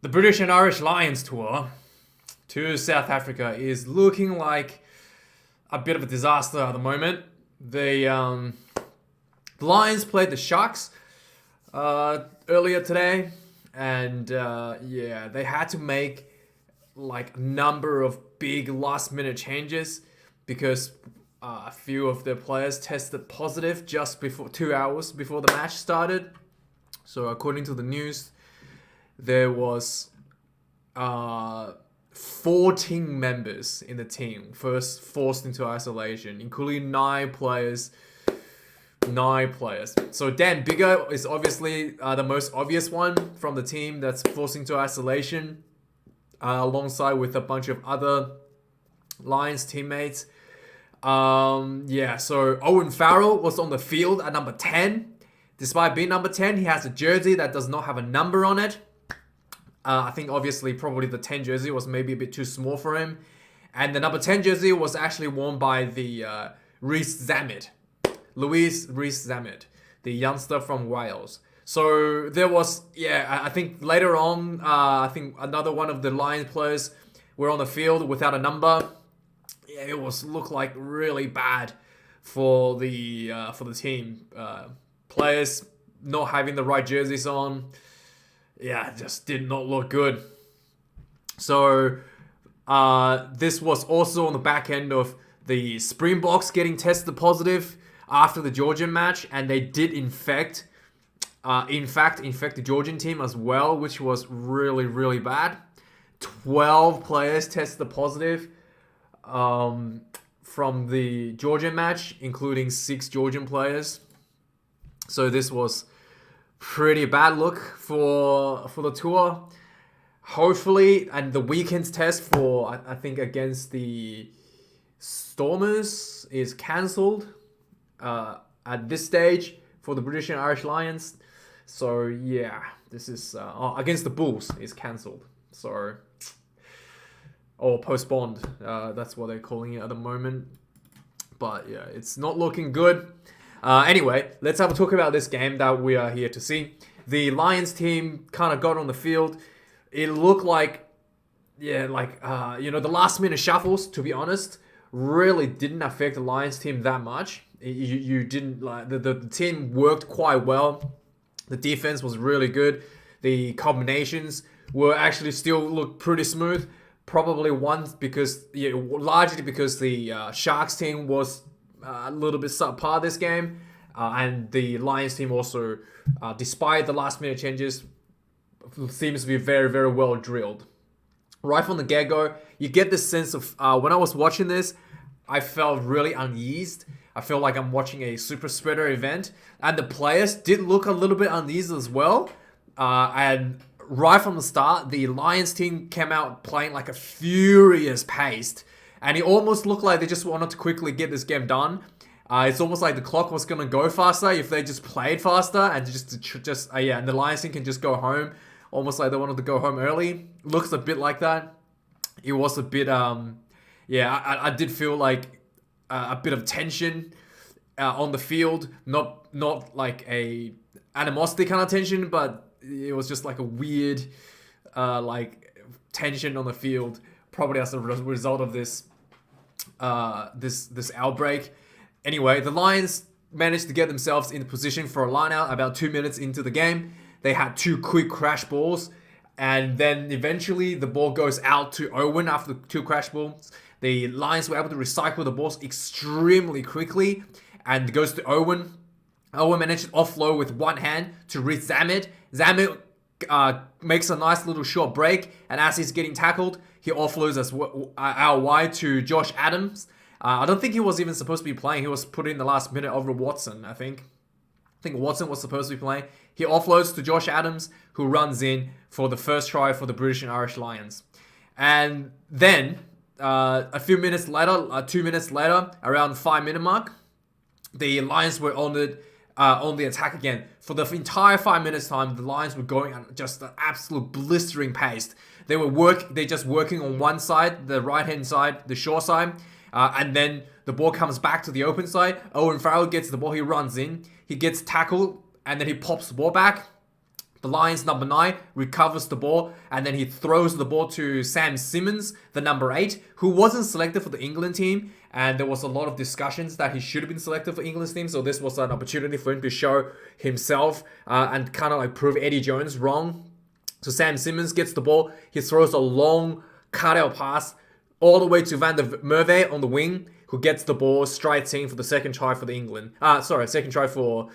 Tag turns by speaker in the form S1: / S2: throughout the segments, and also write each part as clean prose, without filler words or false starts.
S1: The British and Irish Lions tour to South Africa is looking like a bit of a disaster at the moment. The Lions played the Sharks earlier today, and yeah, they had to make like a number of big last minute changes because a few of their players tested positive just before 2 hours before the match started. So according to the news, there was 14 members in the team first forced into isolation, including 9 players. 9 players. So Dan Bigger is obviously the most obvious one from the team that's forced into isolation, alongside with a bunch of other Lions teammates. Yeah, so Owen Farrell was on the field at number 10. Despite being number 10, he has a jersey that does not have a number on it. I think obviously probably the 10 jersey was maybe a bit too small for him. And the number 10 jersey was actually worn by the Louis Rees-Zammit, the youngster from Wales. So there was, yeah, I think later on, I think another one of the Lions players were on the field without a number. Yeah, it looked like really bad for the team. Players not having the right jerseys on. Yeah, it just did not look good. So this was also on the back end of the Springboks getting tested positive after the Georgian match, and they did infect the Georgian team as well, which was really, really bad. 12 players tested positive from the Georgian match, including 6 Georgian players. So this was pretty bad look for the tour. Hopefully, and the weekend's test for, I think, against the Stormers is cancelled at this stage for the British and Irish Lions. So yeah, this is against the Bulls is cancelled. So or postponed. That's what they're calling it at the moment. But yeah, it's not looking good. Anyway, let's have a talk about this game that we are here to see. The Lions team kind of got on the field. It looked like, yeah, like, the last minute shuffles, to be honest, really didn't affect the Lions team that much. You didn't, like, the team worked quite well. The defense was really good. The combinations were actually still look pretty smooth. Probably largely because the Sharks team was a little bit subpar this game, and the Lions team also, despite the last minute changes, seems to be very, very well drilled. Right from the get-go, you get this sense of, when I was watching this, I felt really uneased. I feel like I'm watching a super spreader event, and the players did look a little bit uneasy as well. And right from the start, the Lions team came out playing like a furious pace. And it almost looked like they just wanted to quickly get this game done. It's almost like the clock was going to go faster if they just played faster and and the Lions team can just go home. Almost like they wanted to go home early. Looks a bit like that. It was a bit, I did feel like a bit of tension on the field. Not like a animosity kind of tension, but it was just like a weird, tension on the field. Probably as a result of this outbreak. Anyway, the Lions managed to get themselves in position for a line-out about 2 minutes into the game. They had 2 quick crash balls, and then eventually the ball goes out to Owen after the 2 crash balls. The Lions were able to recycle the balls extremely quickly, and it goes to Owen. Owen managed to offload with one hand to reach Zammit. Zammit makes a nice little short break, and as he's getting tackled, he offloads out wide to Josh Adams. I don't think he was even supposed to be playing. He was put in the last minute over Watson, I think. I think Watson was supposed to be playing. He offloads to Josh Adams, who runs in for the first try for the British and Irish Lions. And then, a few minutes later, 2 minutes later, around 5-minute mark, the Lions were on the attack again. For the entire 5 minutes time, the Lions were going at just an absolute blistering pace. They're just working on one side, the right-hand side, the short side, and then the ball comes back to the open side. Owen Farrell gets the ball, he runs in, he gets tackled, and then he pops the ball back. The Lions number 9 recovers the ball, and then he throws the ball to Sam Simmons, the number 8, who wasn't selected for the England team. And there was a lot of discussions that he should have been selected for England's team. So this was an opportunity for him to show himself and kind of like prove Eddie Jones wrong. So Sam Simmons gets the ball. He throws a long cutout pass all the way to Van der Merwe on the wing, who gets the ball, strides in for the second try for the England. Second try for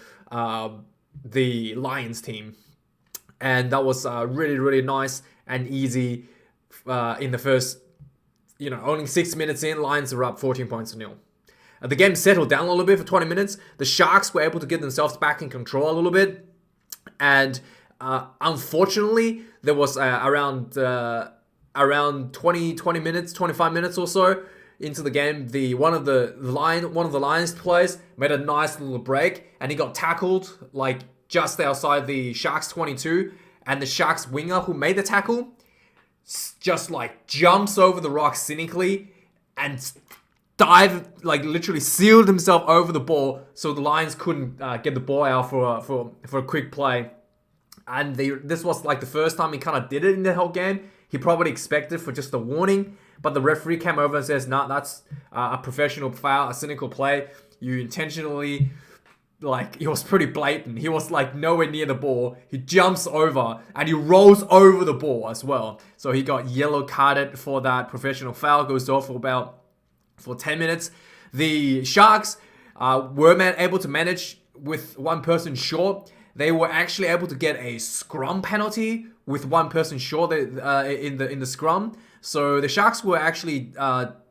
S1: the Lions team. And that was really, really nice and easy in the first, only 6 minutes in. Lions are up 14 points to 0. The game settled down a little bit for 20 minutes. The Sharks were able to get themselves back in control a little bit. And unfortunately, there was around 25 minutes or so into the game, one of the Lions players made a nice little break, and he got tackled like just outside the Sharks 22, and the Sharks winger who made the tackle just like jumps over the rock cynically and literally sealed himself over the ball, so the Lions couldn't get the ball out for a quick play. And this was like the first time he kind of did it in the whole game. He probably expected for just a warning, but the referee came over and says, "Nah, that's a professional foul, a cynical play. You intentionally." He was pretty blatant. He was nowhere near the ball. He jumps over and he rolls over the ball as well. So he got yellow carded for that professional foul. Goes off for 10 minutes. The Sharks were able to manage with one person short. They were actually able to get a scrum penalty with one person short in the scrum. So the Sharks were actually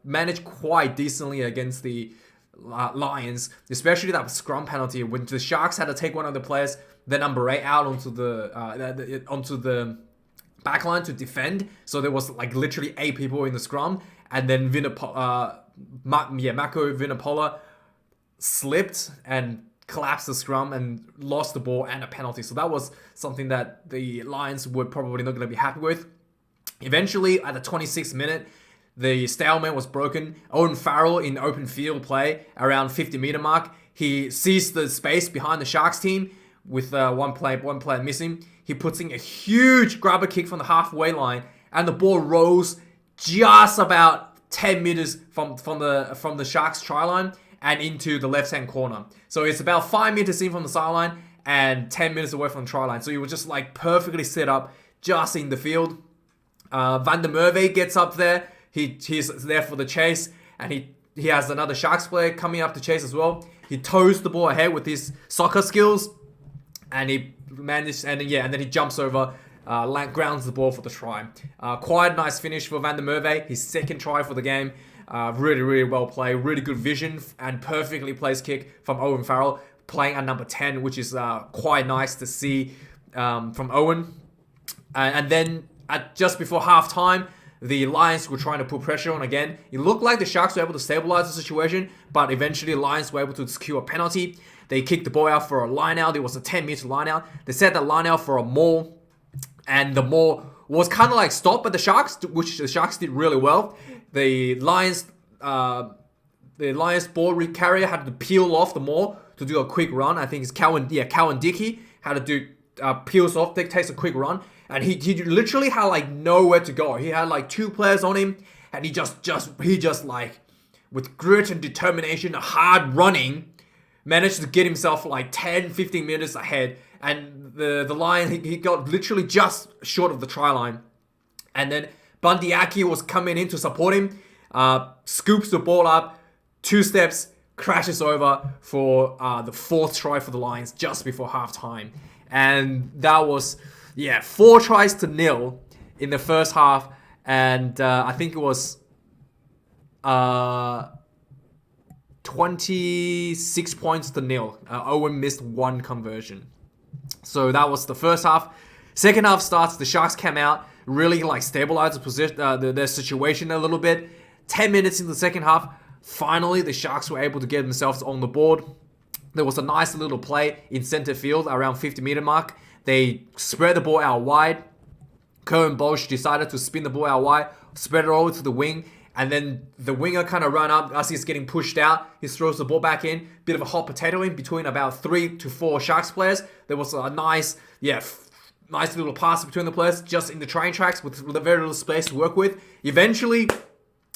S1: managed quite decently against the Lions, especially that scrum penalty when the Sharks had to take one of the players, the number 8, out onto the backline to defend. So there was literally 8 people in the scrum, and then Mako Vinopola slipped and collapsed the scrum and lost the ball and a penalty. So that was something that the Lions were probably not going to be happy with. Eventually, at the 26th minute, the stalemate was broken. Owen Farrell in open field play around 50-meter mark. He sees the space behind the Sharks team with one player missing. He puts in a huge grabber kick from the halfway line, and the ball rolls just about 10 meters from the Sharks try line and into the left-hand corner. So it's about 5 meters in from the sideline and 10 meters away from the try line. So he was just perfectly set up just in the field. Van der Merwe gets up there. He's there for the chase, and he has another Sharks player coming up to chase as well. He toes the ball ahead with his soccer skills, and he managed, and then he jumps over, grounds the ball for the try. Quite nice finish for Van der Merwe, his second try for the game. Really, really well played, really good vision, and perfectly placed kick from Owen Farrell, playing at number 10, which is quite nice to see from Owen. And then just before halftime, the Lions were trying to put pressure on again. It looked like the Sharks were able to stabilize the situation, but eventually the Lions were able to secure a penalty. They kicked the ball out for a line-out. It was a 10-meter line-out. They set that line-out for a maul, and the maul was kind of stopped by the Sharks, which the Sharks did really well. The Lions ball carrier had to peel off the maul to do a quick run. I think it's Cowan Dickey had to do peels off, takes a quick run. And he literally had nowhere to go. He had 2 players on him, and he just with grit and determination, hard running, managed to get himself 10-15 meters ahead. And the Lion, he got literally just short of the try line. And then Bundyaki was coming in to support him, scoops the ball up, 2 steps, crashes over for the 4th try for the Lions just before halftime. And that was 4 tries to 0 in the first half, and I think it was 26 points to 0. Owen missed 1 conversion. So that was the first half. Second half starts, the Sharks came out, really stabilized the position, their situation a little bit. 10 minutes into the second half, finally the Sharks were able to get themselves on the board. There was a nice little play in center field around 50-meter mark. They spread the ball out wide. Cohen Bosch decided to spin the ball out wide, spread it over to the wing, and then the winger kind of ran up as he's getting pushed out. He throws the ball back in. Bit of a hot potato in between about 3 to 4 Sharks players. There was a nice, nice little passes between the players, just in the train tracks with very little space to work with. Eventually,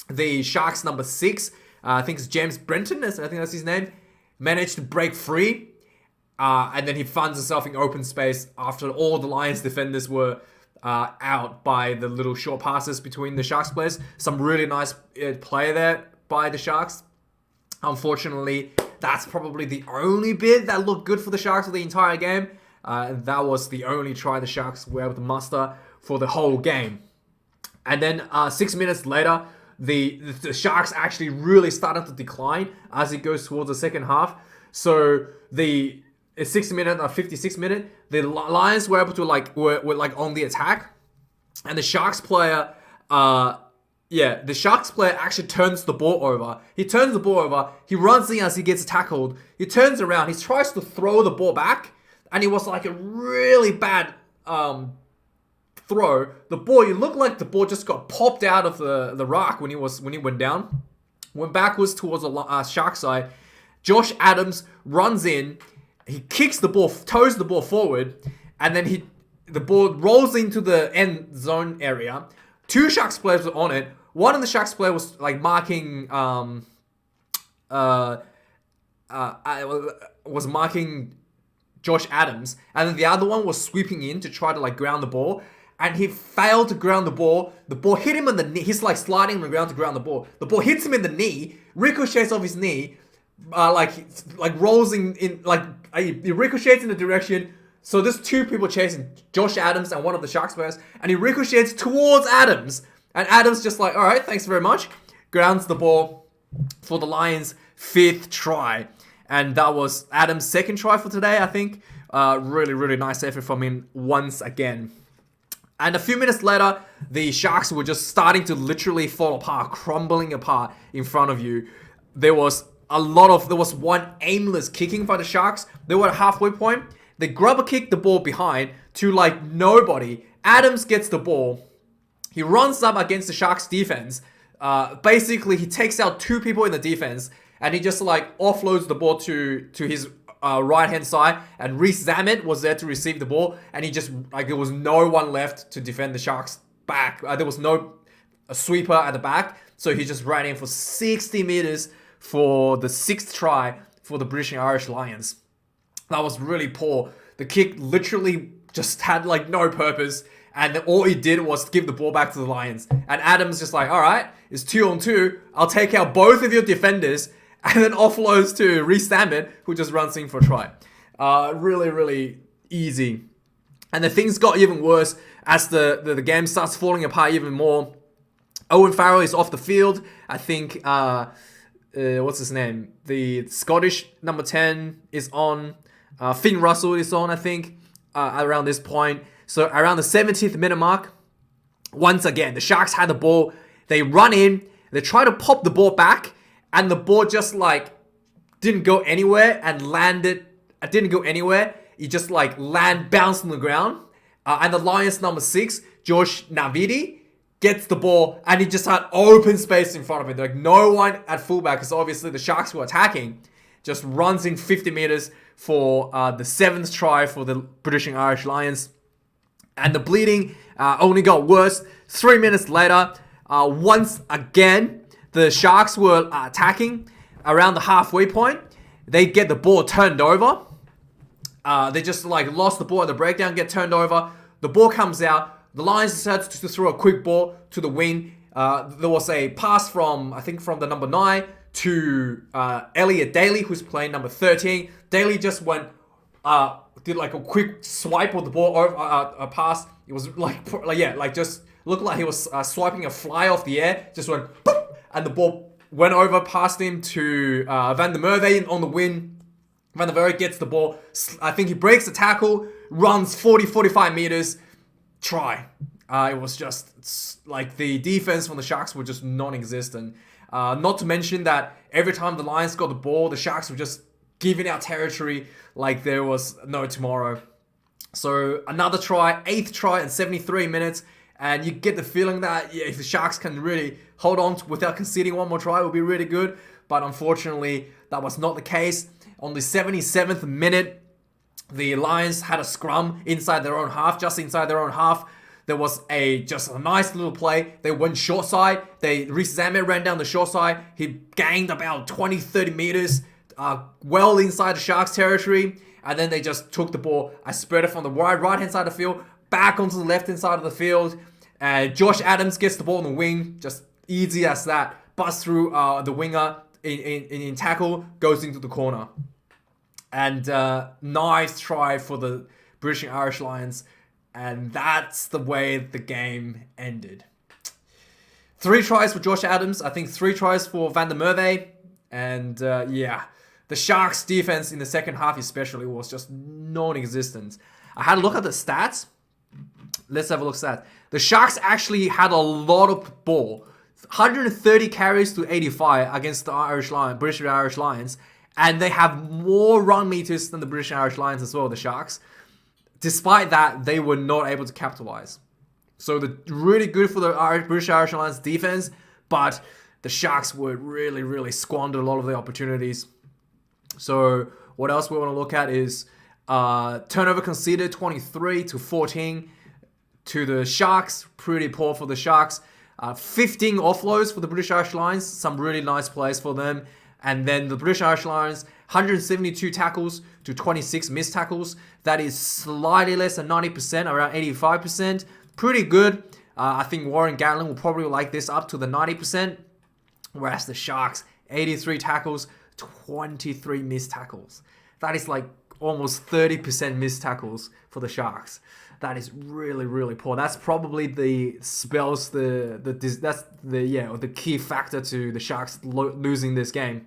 S1: the Sharks number 6, I think it's James Brenton, I think that's his name, managed to break free. And then he finds himself in open space after all the Lions defenders were out by the little short passes between the Sharks players. Some really nice play there by the Sharks. Unfortunately, that's probably the only bit that looked good for the Sharks for the entire game. That was the only try the Sharks were able to muster for the whole game. And then 6 minutes later, the Sharks actually really started to decline as it goes towards the second half. So the 60 minute or 56 minute, the Lions were able to were on the attack, and the Sharks player, the Sharks player actually turns the ball over. He turns the ball over. He runs in as he gets tackled. He turns around. He tries to throw the ball back, and it was like a really bad throw. The ball, it looked like the ball just got popped out of the rack when he went down. Went backwards towards the Shark side. Josh Adams runs in. He kicks the ball, toes the ball forward, and then the ball rolls into the end zone area. 2 Sharks players were on it. One of the Sharks player was marking was marking Josh Adams, and then the other one was sweeping in to try to ground the ball, and he failed to ground the ball. The ball hit him in the knee. He's sliding on the ground to ground the ball. The ball hits him in the knee, ricochets off his knee, rolls in he ricochets in the direction. So there's 2 people chasing Josh Adams and one of the Sharks players, and he ricochets towards Adams, and Adams just all right, thanks very much, grounds the ball for the Lions' 5th try, and that was Adams' 2nd try for today, I think. Really, really nice effort from him once again. And a few minutes later, the Sharks were just starting to literally fall apart, crumbling apart in front of you. There was one aimless kicking by the Sharks. They were at halfway point. They grubber kick the ball behind to nobody. Adams gets the ball. He runs up against the Sharks defense. Basically, he takes out 2 people in the defense, and he just offloads the ball to his right hand side. And Reece Zammit was there to receive the ball, and he just there was no one left to defend the Sharks back. There was no sweeper at the back, so he just ran in for 60 meters for the 6th try for the British and Irish Lions. That was really poor. The kick literally just had no purpose, and all he did was give the ball back to the Lions. And Adams just all right, it's 2-on-2. I'll take out both of your defenders, and then offloads to Reece Zammit, who just runs in for a try. Really, really easy. And the things got even worse as the game starts falling apart even more. Owen Farrell is off the field. I think what's his name? The Scottish number 10 is on. Finn Russell is on, I think, around this point. So around the 70th minute mark, once again, the Sharks had the ball. They run in. They try to pop the ball back, and the ball just didn't go anywhere and landed. It didn't go anywhere. It just bounced on the ground. And the Lions number 6, Josh Navidi, gets the ball, and he just had open space in front of him. No one at fullback, because obviously the Sharks were attacking. Just runs in 50 meters for the 7th try for the British and Irish Lions. And the bleeding only got worse. 3 minutes later, once again, the Sharks were attacking around the halfway point. They get the ball turned over. They just lost the ball at the breakdown, get turned over. The ball comes out. The Lions decided to throw a quick ball to the wing. There was a pass from the number 9 to Elliot Daly, who's playing number 13. Daly just did a quick swipe of the ball over a pass. It was just looked like he was swiping a fly off the air. Just went boop, and the ball went over past him to Van der Merwe on the wing. Van der Merwe gets the ball. I think he breaks the tackle, runs 45 meters. Try. It was just the defense from the Sharks were just non-existent. Not to mention that every time the Lions got the ball, the Sharks were just giving out territory like there was no tomorrow. So another try, 8th try in 73 minutes, and you get the feeling that if the Sharks can really hold on without conceding one more try, it will be really good. But unfortunately, that was not the case. On the 77th minute, The Lions had a scrum inside their own half, just inside their own half. There was just a nice little play. They went short side. Reece Zammit ran down the short side. He gained about 20, 30 meters, well inside the Sharks territory. And then they just took the ball. I spread it from the right-hand side of the field, back onto the left-hand side of the field. Josh Adams gets the ball in the wing. Just easy as that. Busts through the winger in tackle, goes into the corner. And nice try for the British and Irish Lions. And that's the way the game ended. 3 tries for Josh Adams. I think 3 tries for Van der Merwe. And the Sharks defense in the second half especially was just non-existent. I had a look at the stats. Let's have a look at stats. The Sharks actually had a lot of ball. 130 carries to 85 against the British and Irish Lions. And they have more run meters than the British and Irish Lions as well, the Sharks. Despite that, they were not able to capitalize. So really good for the British Irish Lions defense, but the Sharks would really, really squander a lot of the opportunities. So what else we want to look at is turnover conceded 23-14 to the Sharks. Pretty poor for the Sharks. 15 offloads for the British Irish Lions. Some really nice plays for them. And then the British Irish Lions, 172 tackles to 26 missed tackles. That is slightly less than 90%, around 85%. Pretty good. I think Warren Gatland will probably like this up to the 90%. Whereas the Sharks, 83 tackles, 23 missed tackles. That is like almost 30% missed tackles for the Sharks. That is really, really poor. That's probably the key factor to the Sharks losing this game.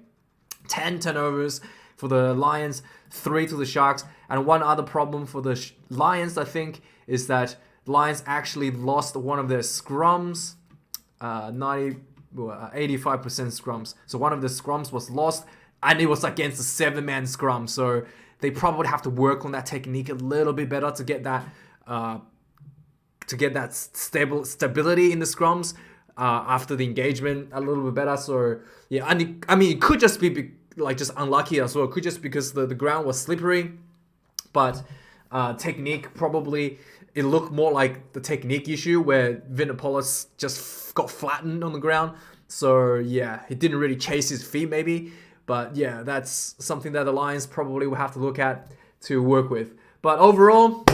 S1: 10 turnovers for the Lions, 3 to the Sharks. And one other problem for the Lions, I think, is that Lions actually lost one of their scrums, 85% scrums. So one of the scrums was lost, and it was against a 7-man scrum. So they probably have to work on that technique a little bit better to get that stability in the scrums after the engagement a little bit better. So yeah, and it could just be just unlucky as well. It could just because the ground was slippery, but technique probably it looked more like the technique issue where Vinopolis just got flattened on the ground. So yeah, he didn't really chase his feet maybe, but yeah, that's something that the Lions probably will have to look at to work with. But overall,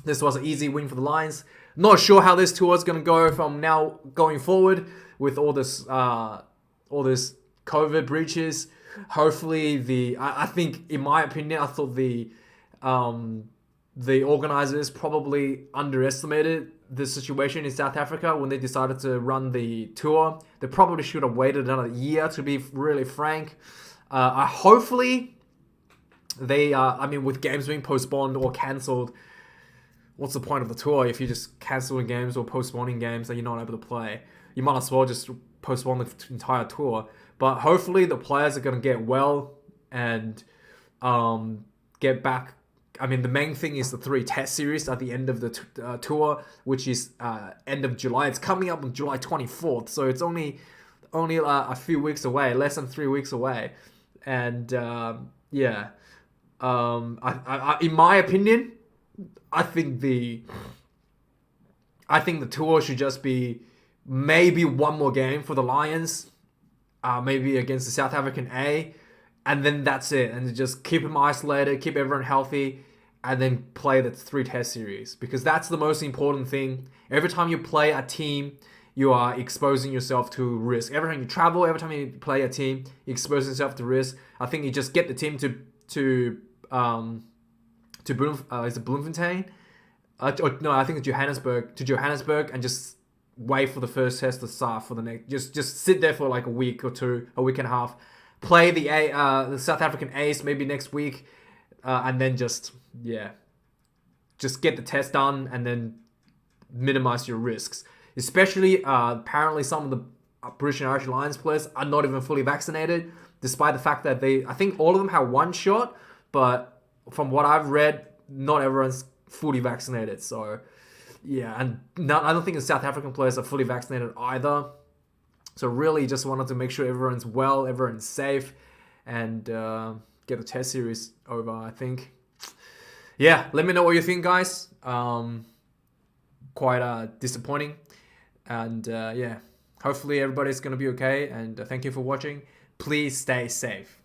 S1: this was an easy win for the Lions. Not sure how this tour is going to go from now going forward with all this COVID breaches. Hopefully, I think, in my opinion, I thought the organizers probably underestimated the situation in South Africa when they decided to run the tour. They probably should have waited another year, to be really frank. Hopefully, they with games being postponed or cancelled, what's the point of the tour if you're just cancelling games or postponing games that you're not able to play? You might as well just postpone the entire tour. But hopefully the players are going to get well and get back. The main thing is the 3 test series at the end of the tour, which is end of July. It's coming up on July 24th, so it's only a few weeks away, less than 3 weeks away. And in my opinion, I think the tour should just be maybe one more game for the Lions, maybe against the South African A, and then that's it. And just keep them isolated, keep everyone healthy, and then play the 3 test series, because that's the most important thing. Every time you play a team, you are exposing yourself to risk. Every time you travel, every time you play a team, you expose yourself to risk. I think you just get the team to Bloemfontein? I think it's Johannesburg, and just wait for the first test to start for the next. Just sit there for like a week or two, a week and a half. Play the South African Ace maybe next week, and then just get the test done and then minimize your risks. Especially, apparently some of the British and Irish Lions players are not even fully vaccinated, despite the fact that I think all of them have 1 shot, but from what I've read, not everyone's fully vaccinated. So, yeah, and I don't think the South African players are fully vaccinated either. So really just wanted to make sure everyone's well, everyone's safe, and get the test series over, I think. yeah, let me know what you think, guys. Quite disappointing. And yeah, hopefully everybody's going to be okay. And thank you for watching. Please stay safe.